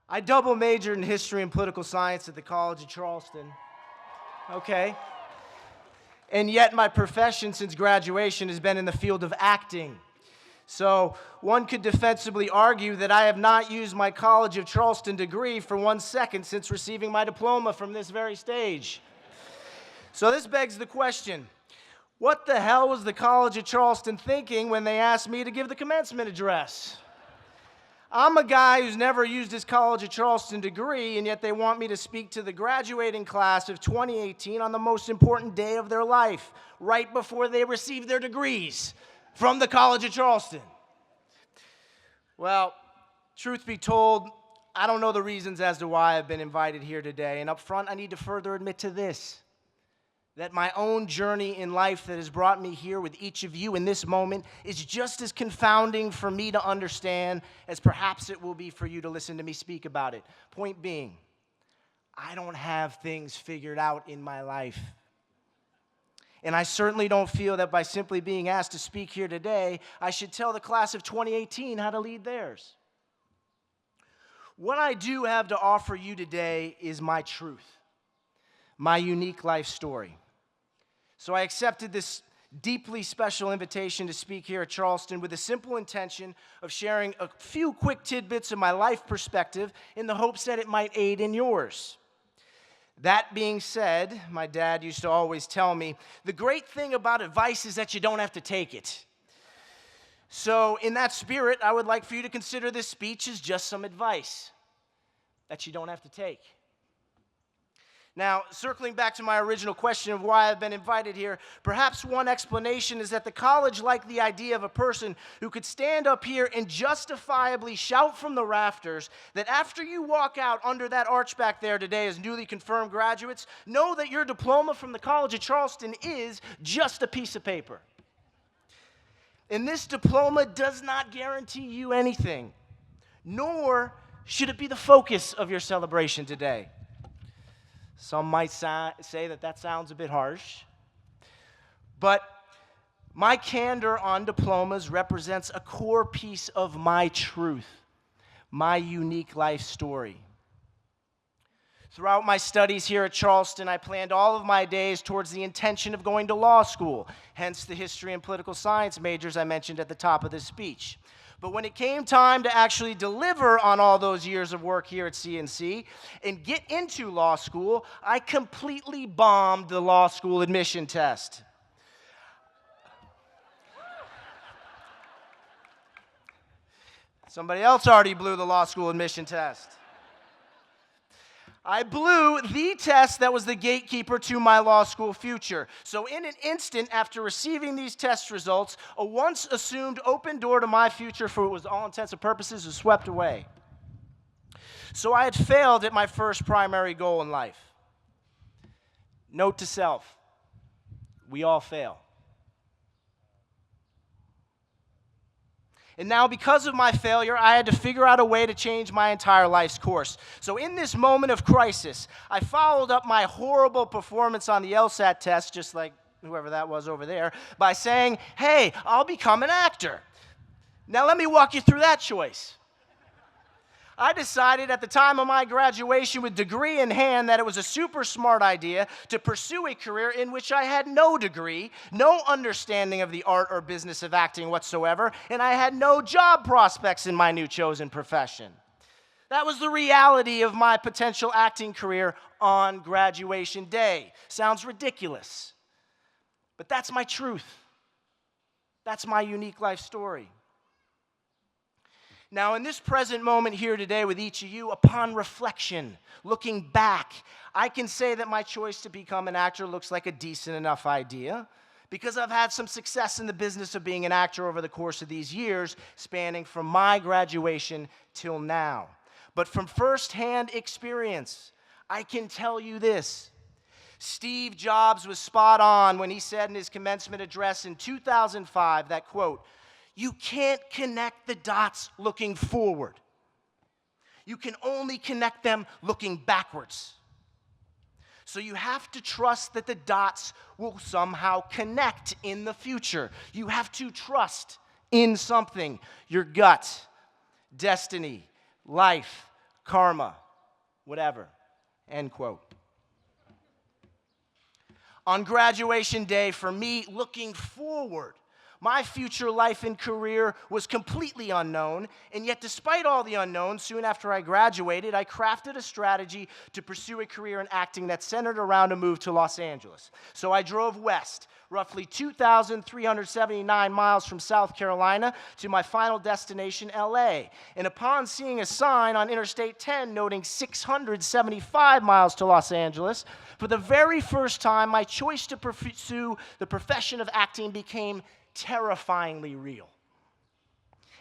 I double majored in history and political science at the College of Charleston. Okay. And yet my profession since graduation has been in the field of acting. So one could defensively argue that I have not used my College of Charleston degree for 1 second since receiving my diploma from this very stage. So this begs the question, what the hell was the College of Charleston thinking when they asked me to give the commencement address? I'm a guy who's never used his College of Charleston degree, and yet they want me to speak to the graduating class of 2018 on the most important day of their life, right before they receive their degrees from the College of Charleston. Well, truth be told, I don't know the reasons as to why I've been invited here today, and up front I need to further admit to this, that my own journey in life that has brought me here with each of you in this moment is just as confounding for me to understand as perhaps it will be for you to listen to me speak about it. Point being, I don't have things figured out in my life. And I certainly don't feel that by simply being asked to speak here today, I should tell the class of 2018 how to lead theirs. What I do have to offer you today is my truth, my unique life story. So I accepted this deeply special invitation to speak here at Charleston with the simple intention of sharing a few quick tidbits of my life perspective in the hopes that it might aid in yours. That being said, my dad used to always tell me, the great thing about advice is that you don't have to take it. So in that spirit, I would like for you to consider this speech as just some advice that you don't have to take. Now, circling back to my original question of why I've been invited here, perhaps one explanation is that the college liked the idea of a person who could stand up here and justifiably shout from the rafters that after you walk out under that arch back there today as newly confirmed graduates, know that your diploma from the College of Charleston is just a piece of paper. And this diploma does not guarantee you anything, nor should it be the focus of your celebration today. Some might say that sounds a bit harsh, but my candor on diplomas represents a core piece of my truth, my unique life story. Throughout my studies here at Charleston, I planned all of my days towards the intention of going to law school, hence the history and political science majors I mentioned at the top of this speech. But when it came time to actually deliver on all those years of work here at CNC and get into law school, I completely bombed the law school admission test. Somebody else already blew the law school admission test. I blew the test that was the gatekeeper to my law school future. So in an instant after receiving these test results, a once assumed open door to my future for what was all intents and purposes was swept away. So I had failed at my first primary goal in life. Note to self, we all fail. And now, because of my failure, I had to figure out a way to change my entire life's course. So in this moment of crisis, I followed up my horrible performance on the LSAT test, just like whoever that was over there, by saying, hey, I'll become an actor. Now let me walk you through that choice. I decided at the time of my graduation with degree in hand that it was a super smart idea to pursue a career in which I had no degree, no understanding of the art or business of acting whatsoever, and I had no job prospects in my new chosen profession. That was the reality of my potential acting career on graduation day. Sounds ridiculous, but that's my truth. That's my unique life story. Now, in this present moment here today with each of you, upon reflection, looking back, I can say that my choice to become an actor looks like a decent enough idea because I've had some success in the business of being an actor over the course of these years, spanning from my graduation till now. But from firsthand experience, I can tell you this. Steve Jobs was spot on when he said in his commencement address in 2005 that, quote, you can't connect the dots looking forward. You can only connect them looking backwards. So you have to trust that the dots will somehow connect in the future. You have to trust in something, your gut, destiny, life, karma, whatever, end quote. On graduation day, for me, looking forward, my future life and career was completely unknown, and yet despite all the unknowns, soon after I graduated, I crafted a strategy to pursue a career in acting that centered around a move to Los Angeles. So I drove west, roughly 2,379 miles from South Carolina to my final destination, LA. And upon seeing a sign on Interstate 10 noting 675 miles to Los Angeles, for the very first time, my choice to pursue the profession of acting became terrifyingly real.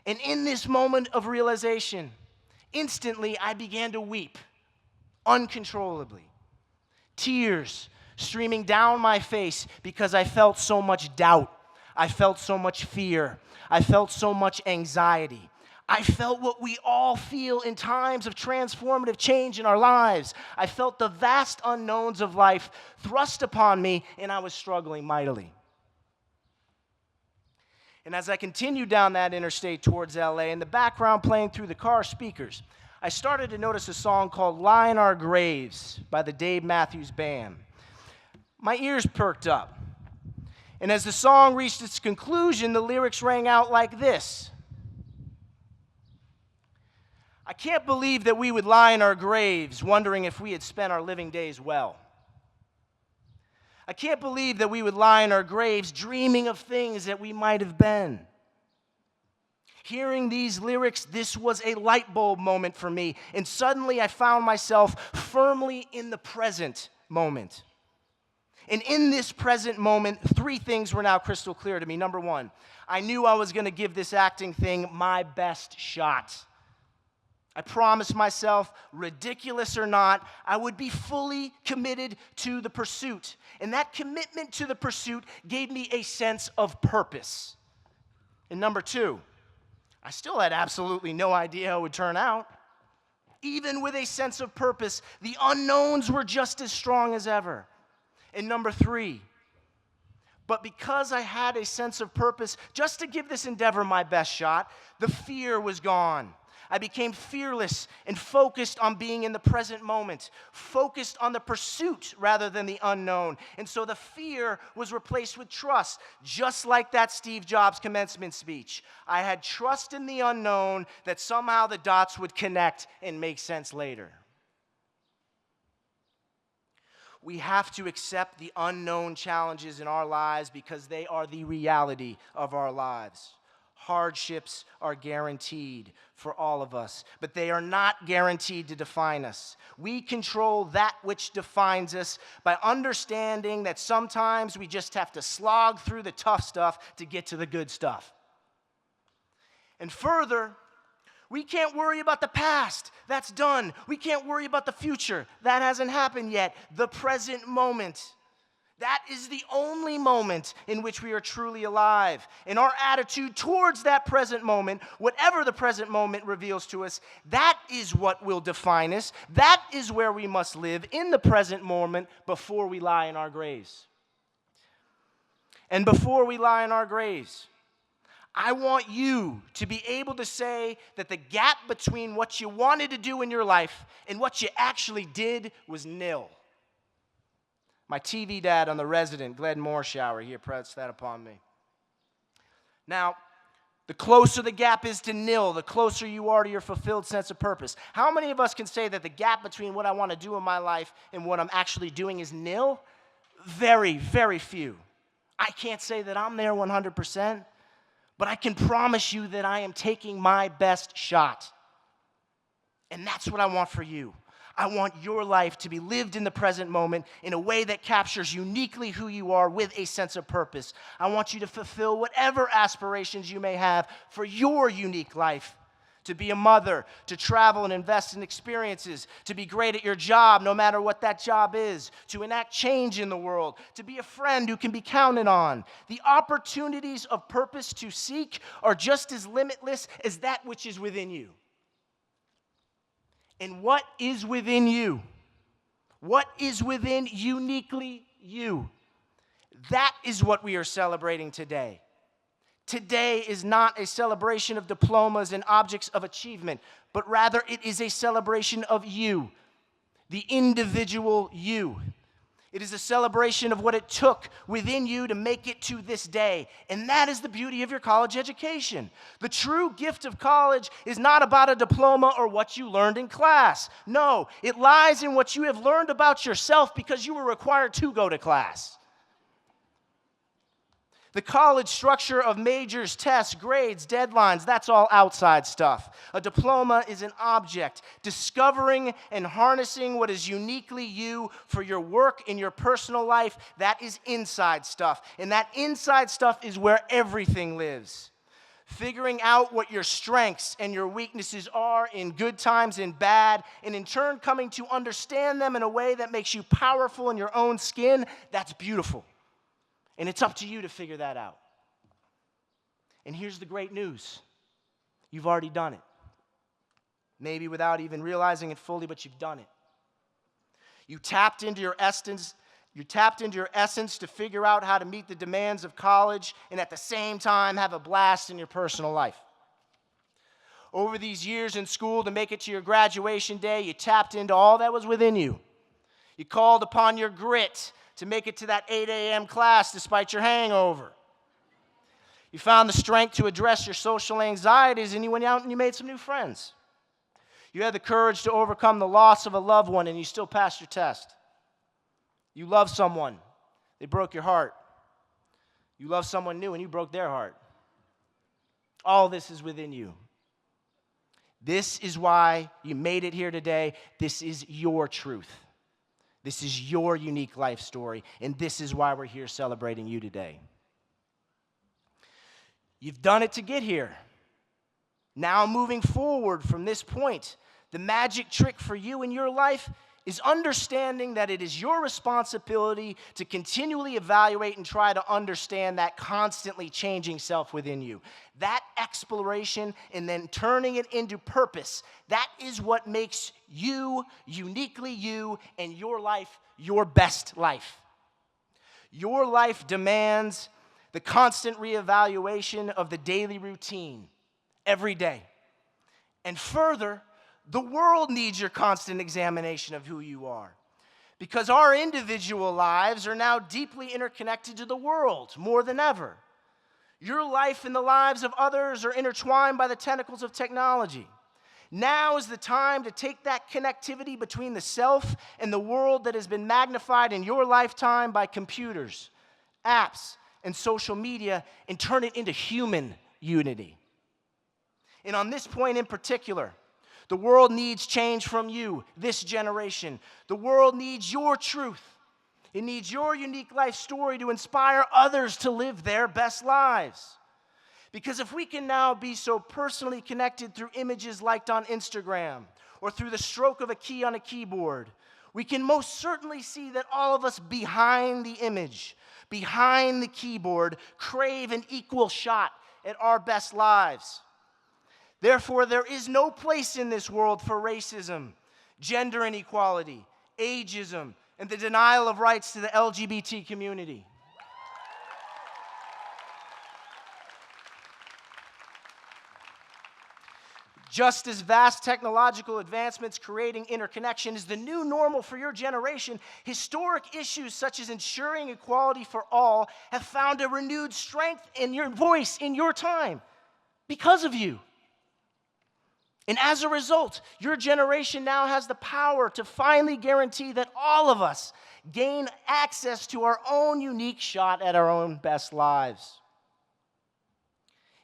And in this moment of realization, instantly I began to weep uncontrollably. Tears streaming down my face because I felt so much doubt. I felt so much fear. I felt so much anxiety. I felt what we all feel in times of transformative change in our lives. I felt the vast unknowns of life thrust upon me, and I was struggling mightily. And as I continued down that interstate towards LA, in the background playing through the car speakers, I started to notice a song called Lian Our Graves by the Dave Matthews Band. My ears perked up. And as the song reached its conclusion, the lyrics rang out like this. I can't believe that we would lie in our graves wondering if we had spent our living days well. I can't believe that we would lie in our graves dreaming of things that we might have been. Hearing these lyrics, this was a light bulb moment for me, and suddenly I found myself firmly in the present moment. And in this present moment, three things were now crystal clear to me. Number one, I knew I was going to give this acting thing my best shot. I promised myself, ridiculous or not, I would be fully committed to the pursuit. And that commitment to the pursuit gave me a sense of purpose. And number two, I still had absolutely no idea how it would turn out. Even with a sense of purpose, the unknowns were just as strong as ever. And number three, but because I had a sense of purpose, just to give this endeavor my best shot, the fear was gone. I became fearless and focused on being in the present moment, focused on the pursuit rather than the unknown. And so the fear was replaced with trust, just like that Steve Jobs commencement speech. I had trust in the unknown that somehow the dots would connect and make sense later. We have to accept the unknown challenges in our lives because they are the reality of our lives. Hardships are guaranteed for all of us, but they are not guaranteed to define us. We control that which defines us by understanding that sometimes we just have to slog through the tough stuff to get to the good stuff. And further, we can't worry about the past. That's done. We can't worry about the future. That hasn't happened yet. The present moment. That is the only moment in which we are truly alive. And our attitude towards that present moment, whatever the present moment reveals to us, that is what will define us. That is where we must live, in the present moment, before we lie in our graves. And before we lie in our graves, I want you to be able to say that the gap between what you wanted to do in your life and what you actually did was nil. My TV dad on The Resident, Glenn Morshower, he impressed that upon me. Now, the closer the gap is to nil, the closer you are to your fulfilled sense of purpose. How many of us can say that the gap between what I want to do in my life and what I'm actually doing is nil? Very, very few. I can't say that I'm there 100%, but I can promise you that I am taking my best shot. And that's what I want for you. I want your life to be lived in the present moment in a way that captures uniquely who you are with a sense of purpose. I want you to fulfill whatever aspirations you may have for your unique life. To be a mother, to travel and invest in experiences, to be great at your job no matter what that job is, to enact change in the world, to be a friend who can be counted on. The opportunities of purpose to seek are just as limitless as that which is within you. And what is within you? What is within uniquely you? That is what we are celebrating today. Today is not a celebration of diplomas and objects of achievement, but rather it is a celebration of you, the individual you. It is a celebration of what it took within you to make it to this day. And that is the beauty of your college education. The true gift of college is not about a diploma or what you learned in class. No, it lies in what you have learned about yourself because you were required to go to class. The college structure of majors, tests, grades, deadlines, that's all outside stuff. A diploma is an object, discovering and harnessing what is uniquely you for your work in your personal life. That is inside stuff. And that inside stuff is where everything lives. Figuring out what your strengths and your weaknesses are in good times and bad, and in turn coming to understand them in a way that makes you powerful in your own skin, that's beautiful. And it's up to you to figure that out. And here's the great news. You've already done it. Maybe without even realizing it fully, but you've done it. You tapped into your essence to figure out how to meet the demands of college and at the same time have a blast in your personal life. Over these years in school to make it to your graduation day, you tapped into all that was within you. You called upon your grit to make it to that 8 a.m. class despite your hangover. You found the strength to address your social anxieties, and you went out and you made some new friends. You had the courage to overcome the loss of a loved one, and you still passed your test. You loved someone. They broke your heart. You loved someone new, and you broke their heart. All this is within you. This is why you made it here today. This is your truth. This is your unique life story, and this is why we're here celebrating you today. You've done it to get here. Now moving forward from this point, the magic trick for you in your life is understanding that it is your responsibility to continually evaluate and try to understand that constantly changing self within you. That exploration and then turning it into purpose, that is what makes you uniquely you and your life your best life. Your life demands the constant reevaluation of the daily routine every day. And further, the world needs your constant examination of who you are, because our individual lives are now deeply interconnected to the world more than ever. Your life and the lives of others are intertwined by the tentacles of technology. Now is the time to take that connectivity between the self and the world that has been magnified in your lifetime by computers, apps, and social media and turn it into human unity. And on this point in particular, the world needs change from you, this generation. The world needs your truth. It needs your unique life story to inspire others to live their best lives. Because if we can now be so personally connected through images liked on Instagram or through the stroke of a key on a keyboard, we can most certainly see that all of us behind the image, behind the keyboard, crave an equal shot at our best lives. Therefore, there is no place in this world for racism, gender inequality, ageism, and the denial of rights to the LGBT community. Just as vast technological advancements creating interconnection is the new normal for your generation, historic issues such as ensuring equality for all have found a renewed strength in your voice in your time because of you. And as a result, your generation now has the power to finally guarantee that all of us gain access to our own unique shot at our own best lives.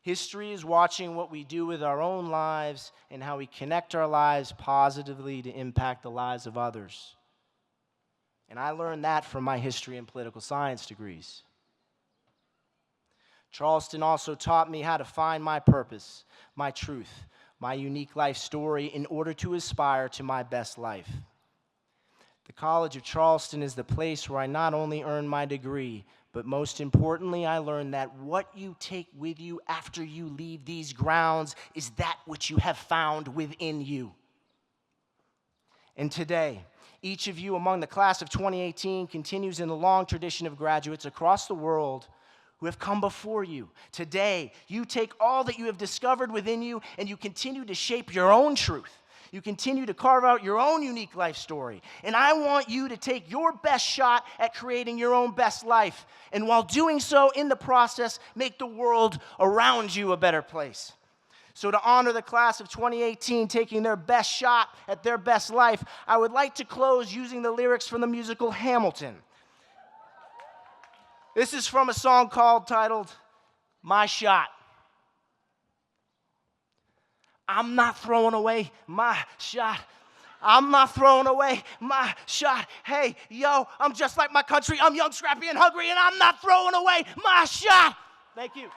History is watching what we do with our own lives and how we connect our lives positively to impact the lives of others. And I learned that from my history and political science degrees. Charleston also taught me how to find my purpose, my truth, my unique life story in order to aspire to my best life. The College of Charleston is the place where I not only earned my degree, but most importantly, I learned that what you take with you after you leave these grounds is that which you have found within you. And today, each of you among the class of 2018 continues in the long tradition of graduates across the world who have come before you. Today, you take all that you have discovered within you and you continue to shape your own truth. You continue to carve out your own unique life story. And I want you to take your best shot at creating your own best life. And while doing so, in the process, make the world around you a better place. So to honor the class of 2018 taking their best shot at their best life, I would like to close using the lyrics from the musical Hamilton. This is from a song titled, My Shot. I'm not throwing away my shot. I'm not throwing away my shot. Hey, yo, I'm just like my country. I'm young, scrappy, and hungry, and I'm not throwing away my shot. Thank you.